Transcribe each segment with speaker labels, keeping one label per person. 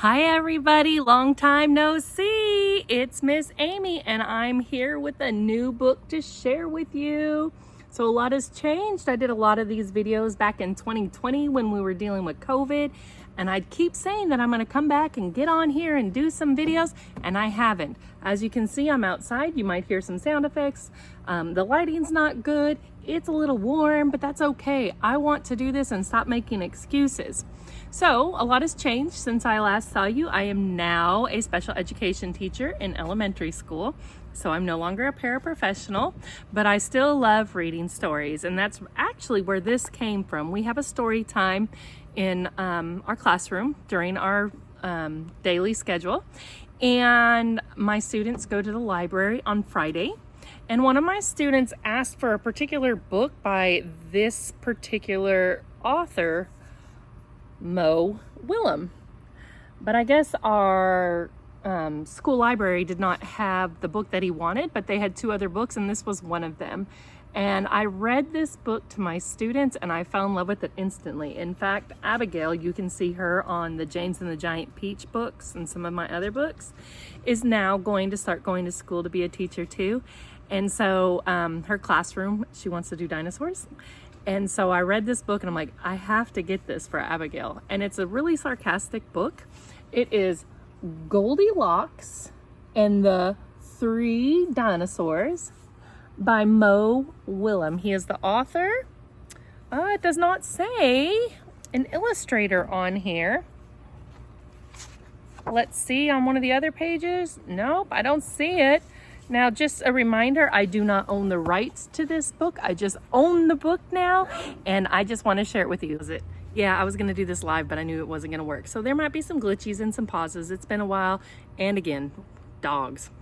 Speaker 1: Hi everybody, long time no see. It's Miss Amy and I'm here with a new book to share with you. So a lot has changed. I did a lot of these videos back in 2020 when we were dealing with COVID, and I'd keep saying that I'm going to come back and get on here and do some videos, and I haven't. As you can see, I'm outside. You might hear some sound effects. The lighting's not good. It's a little warm, but that's okay. I want to do this and stop making excuses. So a lot has changed since I last saw you. I am now a special education teacher in elementary school. So I'm no longer a paraprofessional, but I still love reading stories. And that's actually where this came from. We have a story time in our classroom during our daily schedule. And my students go to the library on Friday. And one of my students asked for a particular book by this particular author, Mo Willems. But I guess our school library did not have the book that he wanted, but they had two other books, and this was one of them. And I read this book to my students and I fell in love with it instantly. In fact, Abigail, you can see her on the James and the Giant Peach books and some of my other books, is now going to start going to school to be a teacher too. And so her classroom, she wants to do dinosaurs. And so I read this book and I'm like, I have to get this for Abigail. And it's a really sarcastic book. It is Goldilocks and the Three Dinosaurs by Mo Willems. He is the author. It does not say an illustrator on here. Let's see on one of the other pages. Nope, I don't see it. Now, just a reminder, I do not own the rights to this book. I just own the book now, and I just want to share it with you. Yeah, I was going to do this live, but I knew it wasn't going to work. So there might be some glitches and some pauses. It's been a while. And again, dogs.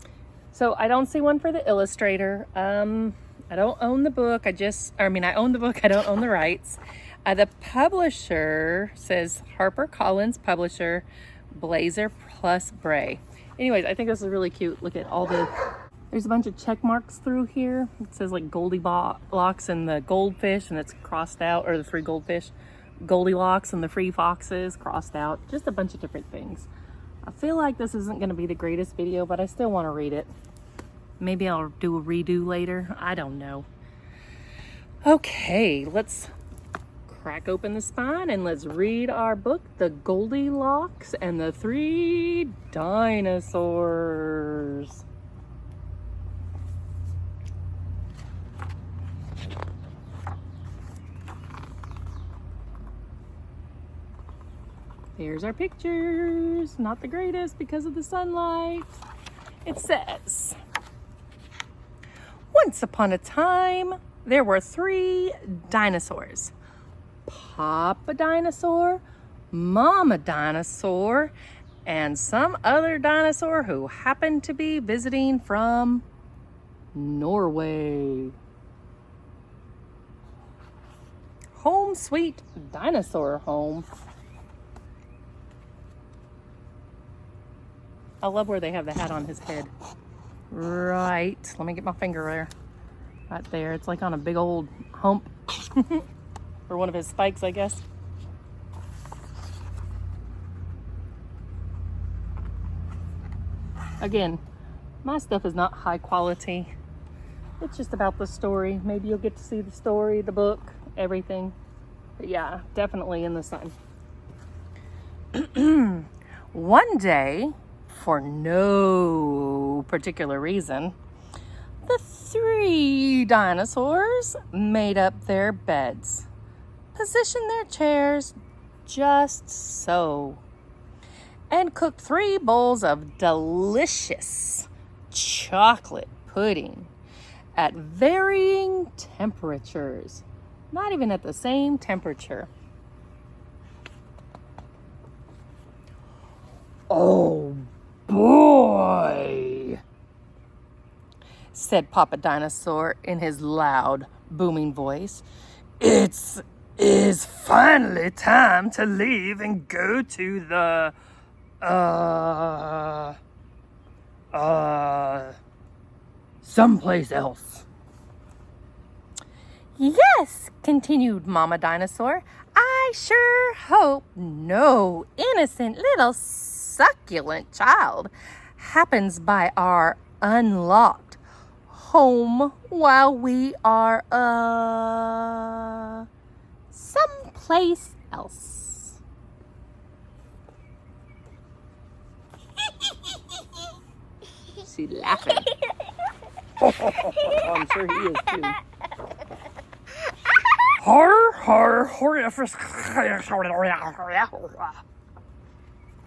Speaker 1: So I don't see one for the illustrator. I don't own the book. I own the book. I don't own the rights. The publisher says HarperCollins publisher, Blazer plus Bray. Anyways, I think this is really cute. Look at all there's a bunch of check marks through here. It says like Goldilocks and the goldfish, and it's crossed out, or the three goldfish. Goldilocks and the free foxes crossed out. Just a bunch of different things. I feel like this isn't going to be the greatest video, but I still want to read it. Maybe I'll do a redo later. I don't know. Okay, let's crack open the spine and let's read our book, The Goldilocks and the Three Dinosaurs. Here's our pictures. Not the greatest because of the sunlight. It says, once upon a time, there were three dinosaurs. Papa Dinosaur, Mama Dinosaur, and some other dinosaur who happened to be visiting from Norway. Home sweet dinosaur home. I love where they have the hat on his head. Right, let me get my finger there. Right there, it's like on a big old hump. Or one of his spikes, I guess. Again, my stuff is not high quality. It's just about the story. Maybe you'll get to see the story, the book, everything. But yeah, definitely in the sun. One day, for no particular reason, the three dinosaurs made up their beds, positioned their chairs just so, and cooked 3 bowls of delicious chocolate pudding at varying temperatures. Not even at the same temperature. Oh boy, said Papa Dinosaur in his loud, booming voice. It is finally time to leave and go to the, someplace else. Yes, continued Mama Dinosaur. I sure hope no innocent little succulent child happens by our unlocked home while we are, someplace else. She's laughing. I'm sure he is too.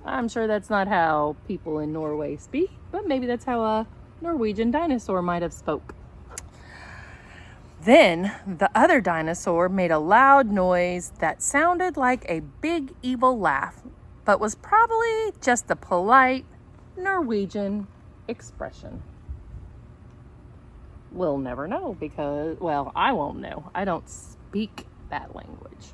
Speaker 1: I'm sure that's not how people in Norway speak, but maybe that's how a Norwegian dinosaur might have spoke. Then the other dinosaur made a loud noise that sounded like a big evil laugh, but was probably just a polite Norwegian expression. We'll never know because, well, I won't know. I don't speak that language.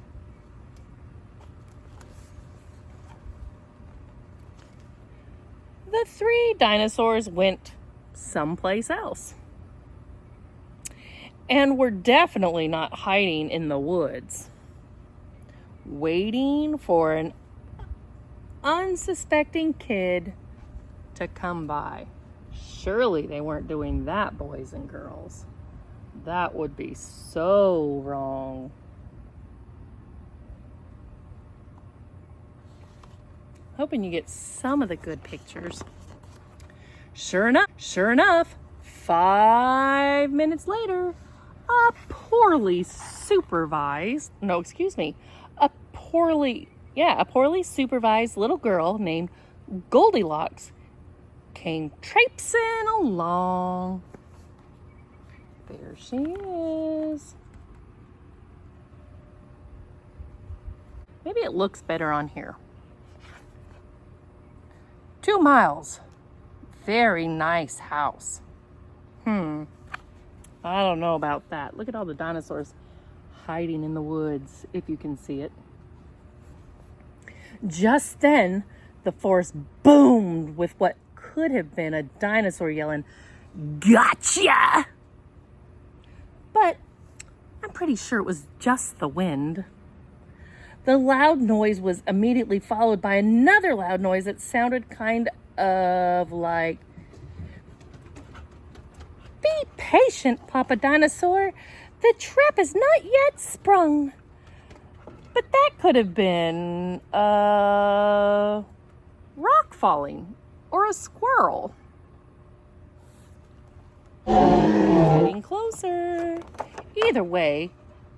Speaker 1: The three dinosaurs went someplace else. And were definitely not hiding in the woods, waiting for an unsuspecting kid to come by. Surely they weren't doing that, boys and girls. That would be so wrong. Hoping you get some of the good pictures. Sure enough, 5 minutes later, a poorly supervised little girl named Goldilocks came traipsing along. There she is. Maybe it looks better on here. 2 miles. Very nice house. I don't know about that. Look at all the dinosaurs hiding in the woods, if you can see it. Just then, the forest boomed with what could have been a dinosaur yelling, "Gotcha!" But I'm pretty sure it was just the wind. The loud noise was immediately followed by another loud noise that sounded kind of like, "Be patient, Papa Dinosaur. The trap is not yet sprung." But that could have been a rock falling or a squirrel. Getting closer. Either way,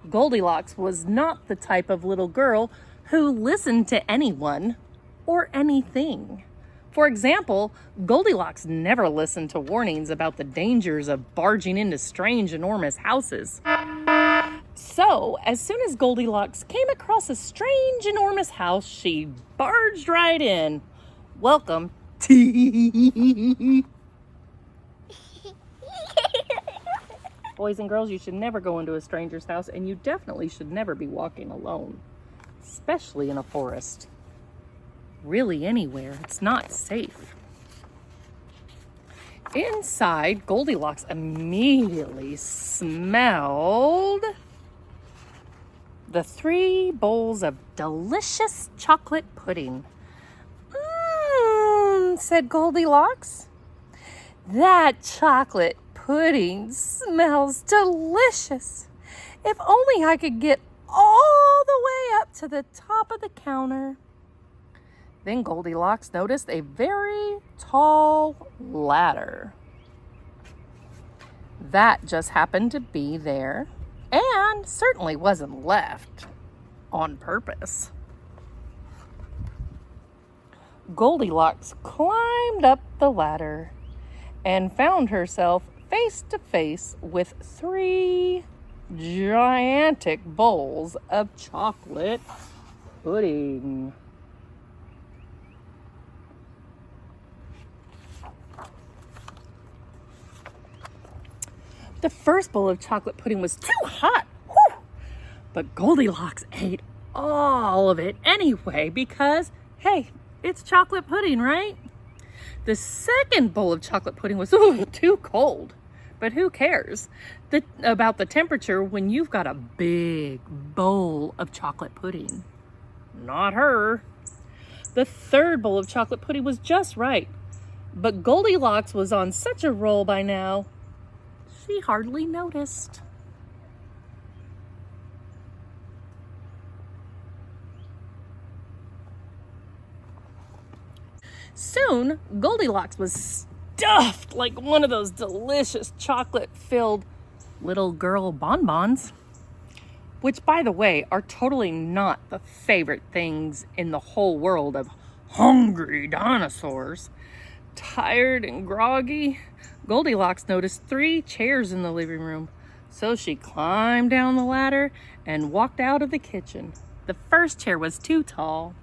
Speaker 1: Goldilocks was not the type of little girl who listened to anyone or anything. For example, Goldilocks never listened to warnings about the dangers of barging into strange, enormous houses. So, as soon as Goldilocks came across a strange, enormous house, she barged right in. Welcome. Boys and girls, you should never go into a stranger's house, and you definitely should never be walking alone, especially in a forest. Really anywhere. It's not safe. Inside, Goldilocks immediately smelled the 3 bowls of delicious chocolate pudding. Said Goldilocks. That chocolate pudding smells delicious. If only I could get all the way up to the top of the counter. Then Goldilocks noticed a very tall ladder. That just happened to be there and certainly wasn't left on purpose. Goldilocks climbed up the ladder and found herself face to face with 3 gigantic bowls of chocolate pudding. The first bowl of chocolate pudding was too hot, but Goldilocks ate all of it anyway because, hey, it's chocolate pudding, right? The second bowl of chocolate pudding was too cold, but who cares about the temperature when you've got a big bowl of chocolate pudding? Not her. The third bowl of chocolate pudding was just right, but Goldilocks was on such a roll by now, she hardly noticed. Soon, Goldilocks was stuffed like one of those delicious chocolate-filled little girl bonbons, which, by the way, are totally not the favorite things in the whole world of hungry dinosaurs. Tired and groggy, Goldilocks noticed 3 chairs in the living room, so she climbed down the ladder and walked out of the kitchen. The first chair was too tall.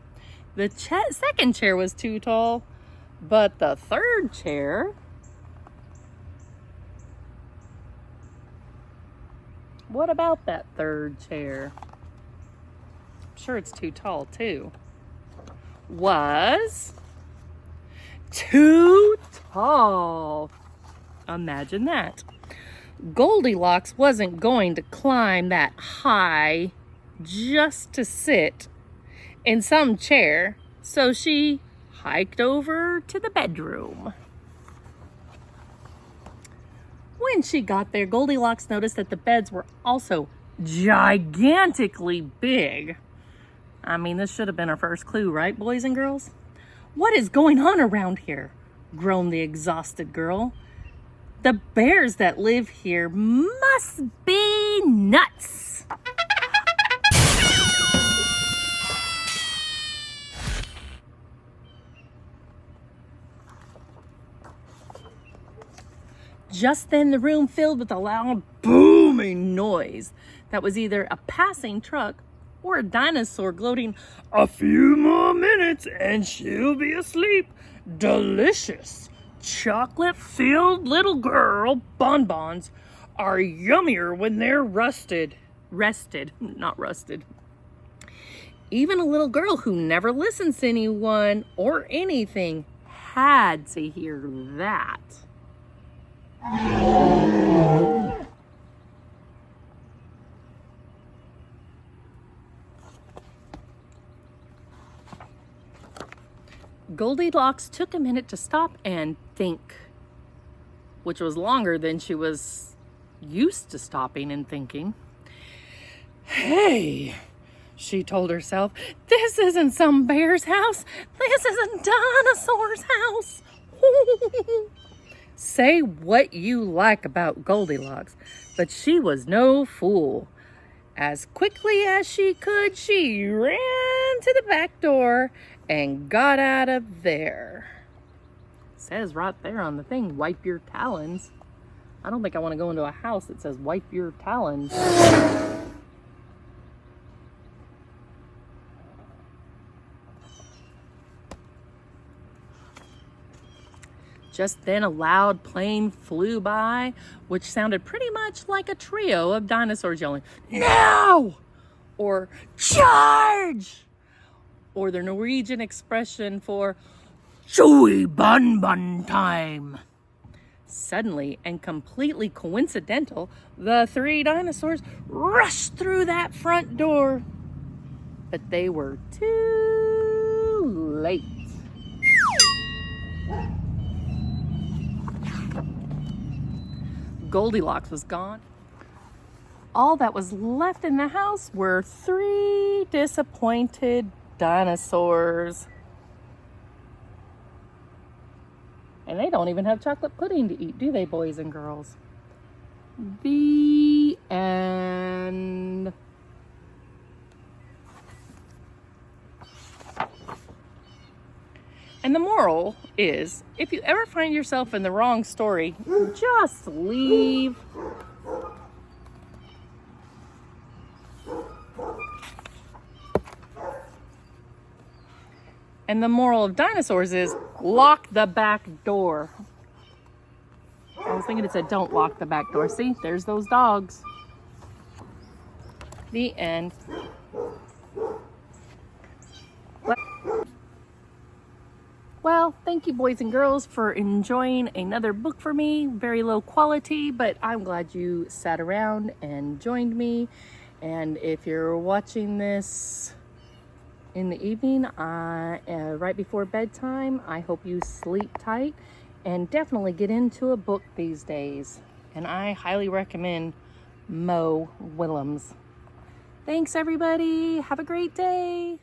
Speaker 1: The second chair was too tall, but the third chair, what about that third chair? I'm sure it's too tall too. Was too tall. Imagine that. Goldilocks wasn't going to climb that high just to sit in some chair, so she hiked over to the bedroom. When she got there, Goldilocks noticed that the beds were also gigantically big. I mean, this should have been our first clue, right, boys and girls? What is going on around here? Groaned the exhausted girl. The bears that live here must be nuts. Just then, the room filled with a loud booming noise that was either a passing truck or a dinosaur gloating, "A few more minutes and she'll be asleep. Delicious chocolate-filled little girl bonbons are yummier when they're rested, not rusted." Even a little girl who never listens to anyone or anything had to hear that. Goldilocks took a minute to stop and think, which was longer than she was used to stopping and thinking. "Hey," she told herself, "this isn't some bear's house. This is a dinosaur's house." Say what you like about Goldilocks, but she was no fool. As quickly as she could, she ran to the back door and got out of there. It says right there on the thing, wipe your talons. I don't think I want to go into a house that says wipe your talons. Just then a loud plane flew by, which sounded pretty much like a trio of dinosaurs yelling, "Now!" or "Charge!" or the Norwegian expression for "Chewy bun bun time." Suddenly and completely coincidental, the 3 dinosaurs rushed through that front door. But they were too late. Goldilocks was gone. All that was left in the house were 3 disappointed dinosaurs. And they don't even have chocolate pudding to eat, do they, boys and girls? The end. And the moral is, if you ever find yourself in the wrong story, just leave. And the moral of dinosaurs is, lock the back door. I was thinking it said don't lock the back door. See, there's those dogs. The end. Well, thank you, boys and girls, for enjoying another book for me. Very low quality, but I'm glad you sat around and joined me. And if you're watching this in the evening, right before bedtime. I hope you sleep tight and definitely get into a book these days. And I highly recommend Mo Willems. Thanks, everybody. Have a great day.